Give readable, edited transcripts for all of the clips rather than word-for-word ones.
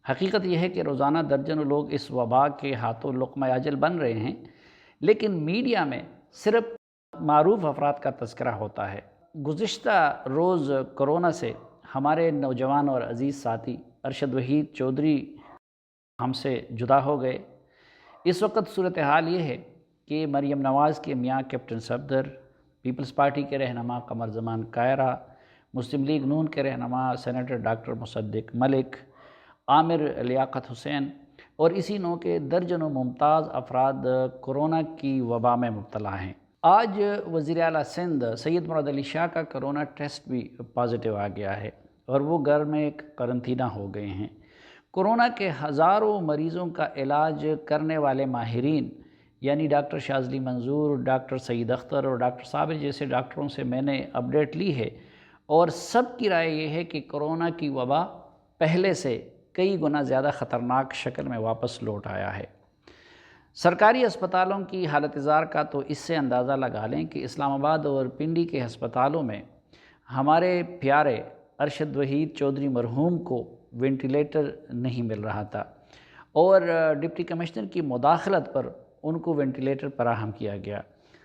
حقیقت یہ ہے کہ روزانہ درجنوں لوگ اس وبا کے ہاتھوں لقمہ اجل بن رہے ہیں، لیکن میڈیا میں صرف معروف افراد کا تذکرہ ہوتا ہے۔ گزشتہ روز کرونا سے ہمارے نوجوان اور عزیز ساتھی ارشد وحید چودھری ہم سے جدا ہو گئے۔ اس وقت صورتحال یہ ہے کہ مریم نواز کے میاں کیپٹن صفدر، پیپلز پارٹی کے رہنما قمر زمان کائرہ، مسلم لیگ نون کے رہنما سینیٹر ڈاکٹر مصدق ملک، عامر لیاقت حسین اور اسی نوع کے درجنوں ممتاز افراد کرونا کی وبا میں مبتلا ہیں۔ آج وزیر اعلیٰ سندھ سید مراد علی شاہ کا کرونا ٹیسٹ بھی پازیٹیو آ گیا ہے اور وہ گھر میں ایک قرنطینہ ہو گئے ہیں۔ کرونا کے ہزاروں مریضوں کا علاج کرنے والے ماہرین یعنی ڈاکٹر شاذلی منظور، ڈاکٹر سعید اختر اور ڈاکٹر صابر جیسے ڈاکٹروں سے میں نے اپڈیٹ لی ہے، اور سب کی رائے یہ ہے کہ کرونا کی وبا پہلے سے کئی گنا زیادہ خطرناک شکل میں واپس لوٹ آیا ہے۔ سرکاری اسپتالوں کی حالت زار کا تو اس سے اندازہ لگا لیں کہ اسلام آباد اور پنڈی کے ہسپتالوں میں ہمارے پیارے ارشد وحید چودھری مرحوم کو وینٹیلیٹر نہیں مل رہا تھا، اور ڈپٹی کمشنر کی مداخلت پر ان کو وینٹیلیٹر فراہم کیا گیا۔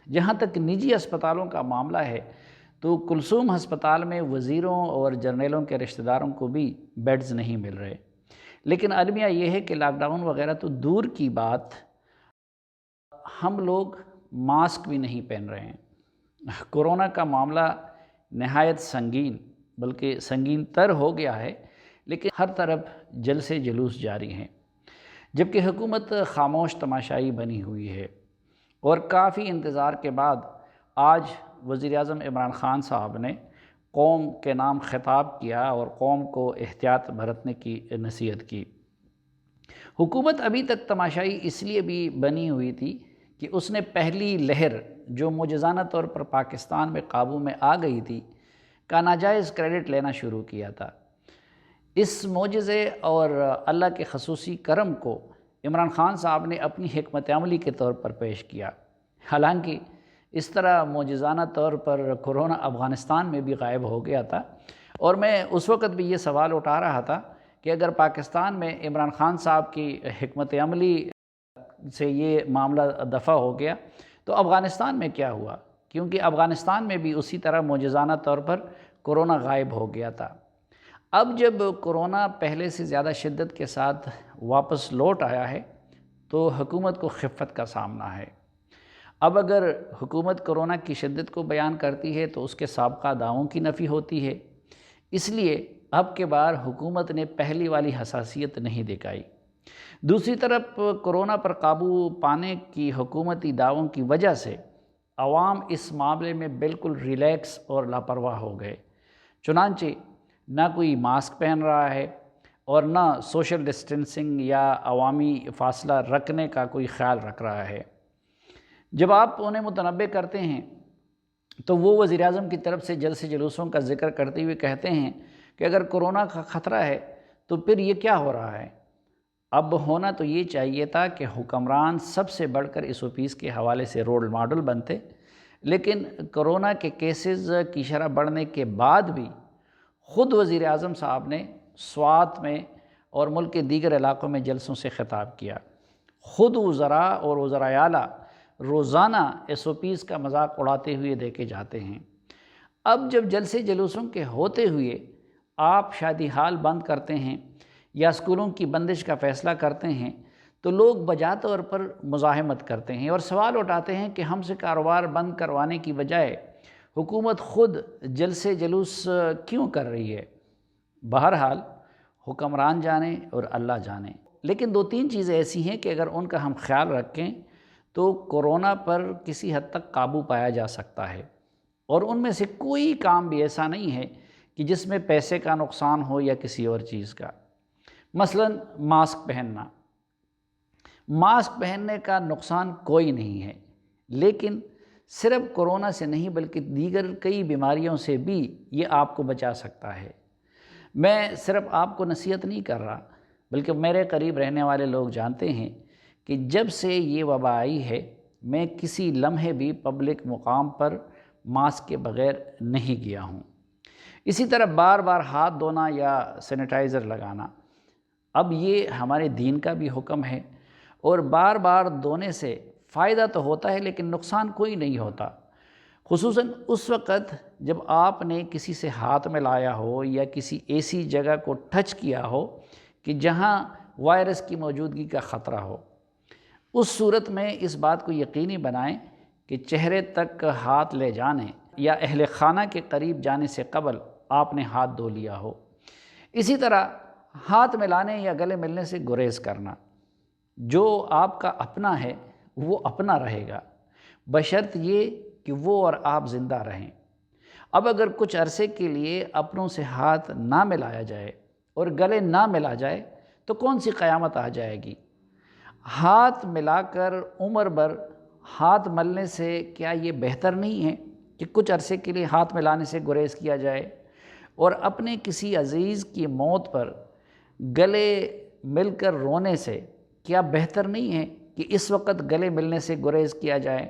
جہاں تک نجی اسپتالوں کا معاملہ ہے تو کلثوم ہسپتال میں وزیروں اور جرنیلوں کے رشتہ داروں کو بھی بیڈز نہیں مل رہے، لیکن المیہ یہ ہے کہ لاک ڈاؤن وغیرہ تو دور کی بات، ہم لوگ ماسک بھی نہیں پہن رہے ہیں۔ کورونا کا معاملہ نہایت سنگین بلکہ سنگین تر ہو گیا ہے، لیکن ہر طرف جلسے جلوس جاری ہیں، جبکہ حکومت خاموش تماشائی بنی ہوئی ہے۔ اور کافی انتظار کے بعد آج وزیر اعظم عمران خان صاحب نے قوم کے نام خطاب کیا اور قوم کو احتیاط برتنے کی نصیحت کی۔ حکومت ابھی تک تماشائی اس لیے بھی بنی ہوئی تھی کہ اس نے پہلی لہر جو معجزانہ طور پر پاکستان میں قابو میں آ گئی تھی کا ناجائز کریڈٹ لینا شروع کیا تھا۔ اس معجزے اور اللہ کے خصوصی کرم کو عمران خان صاحب نے اپنی حکمت عملی کے طور پر پیش کیا۔ حالانکہ اس طرح معجزانہ طور پر کرونا افغانستان میں بھی غائب ہو گیا تھا، اور میں اس وقت بھی یہ سوال اٹھا رہا تھا کہ اگر پاکستان میں عمران خان صاحب کی حکمت عملی سے یہ معاملہ دفع ہو گیا تو افغانستان میں کیا ہوا، کیونکہ افغانستان میں بھی اسی طرح معجزانہ طور پر کرونا غائب ہو گیا تھا۔ اب جب کرونا پہلے سے زیادہ شدت کے ساتھ واپس لوٹ آیا ہے تو حکومت کو خفت کا سامنا ہے۔ اب اگر حکومت کرونا کی شدت کو بیان کرتی ہے تو اس کے سابقہ دعووں کی نفی ہوتی ہے، اس لیے اب کے بار حکومت نے پہلی والی حساسیت نہیں دکھائی۔ دوسری طرف کرونا پر قابو پانے کی حکومتی دعووں کی وجہ سے عوام اس معاملے میں بالکل ریلیکس اور لاپرواہ ہو گئے، چنانچہ نہ کوئی ماسک پہن رہا ہے اور نہ سوشل ڈسٹینسنگ یا عوامی فاصلہ رکھنے کا کوئی خیال رکھ رہا ہے۔ جب آپ انہیں متنبع کرتے ہیں تو وہ وزیر اعظم کی طرف سے جلسے جلوسوں کا ذکر کرتے ہوئے کہتے ہیں کہ اگر کرونا کا خطرہ ہے تو پھر یہ کیا ہو رہا ہے؟ اب ہونا تو یہ چاہیے تھا کہ حکمران سب سے بڑھ کر اس اوپیس کے حوالے سے رول ماڈل بنتے، لیکن کرونا کے کیسز کی شرح بڑھنے کے بعد بھی خود وزیر اعظم صاحب نے سوات میں اور ملک کے دیگر علاقوں میں جلسوں سے خطاب کیا۔ خود وزراء اور وزرائے اعلیٰ روزانہ ایس او پیز کا مذاق اڑاتے ہوئے دیکھے جاتے ہیں۔ اب جب جلسے جلوسوں کے ہوتے ہوئے آپ شادی ہال بند کرتے ہیں یا اسکولوں کی بندش کا فیصلہ کرتے ہیں تو لوگ بجا طور پر مزاحمت کرتے ہیں اور سوال اٹھاتے ہیں کہ ہم سے کاروبار بند کروانے کی بجائے حکومت خود جلسے جلوس کیوں کر رہی ہے؟ بہرحال حکمران جانے اور اللہ جانے، لیکن دو تین چیزیں ایسی ہیں کہ اگر ان کا ہم خیال رکھیں تو کورونا پر کسی حد تک قابو پایا جا سکتا ہے، اور ان میں سے کوئی کام بھی ایسا نہیں ہے کہ جس میں پیسے کا نقصان ہو یا کسی اور چیز کا۔ مثلا ماسک پہننا، ماسک پہننے کا نقصان کوئی نہیں ہے، لیکن صرف کورونا سے نہیں بلکہ دیگر کئی بیماریوں سے بھی یہ آپ کو بچا سکتا ہے۔ میں صرف آپ کو نصیحت نہیں کر رہا بلکہ میرے قریب رہنے والے لوگ جانتے ہیں کہ جب سے یہ وبا آئی ہے میں کسی لمحے بھی پبلک مقام پر ماسک کے بغیر نہیں گیا ہوں۔ اسی طرح بار بار ہاتھ دھونا یا سینیٹائزر لگانا، اب یہ ہمارے دین کا بھی حکم ہے، اور بار بار دھونے سے فائدہ تو ہوتا ہے لیکن نقصان کوئی نہیں ہوتا، خصوصاً اس وقت جب آپ نے کسی سے ہاتھ ملایا ہو یا کسی ایسی جگہ کو ٹچ کیا ہو کہ جہاں وائرس کی موجودگی کا خطرہ ہو۔ اس صورت میں اس بات کو یقینی بنائیں کہ چہرے تک ہاتھ لے جانے یا اہل خانہ کے قریب جانے سے قبل آپ نے ہاتھ دھو لیا ہو۔ اسی طرح ہاتھ ملانے یا گلے ملنے سے گریز کرنا، جو آپ کا اپنا ہے وہ اپنا رہے گا، بشرط یہ کہ وہ اور آپ زندہ رہیں۔ اب اگر کچھ عرصے کے لیے اپنوں سے ہاتھ نہ ملایا جائے اور گلے نہ ملا جائے تو کون سی قیامت آ جائے گی؟ ہاتھ ملا کر عمر بھر ہاتھ ملنے سے کیا یہ بہتر نہیں ہے کہ کچھ عرصے کے لیے ہاتھ ملانے سے گریز کیا جائے؟ اور اپنے کسی عزیز کی موت پر گلے مل کر رونے سے کیا بہتر نہیں ہے کہ اس وقت گلے ملنے سے گریز کیا جائے؟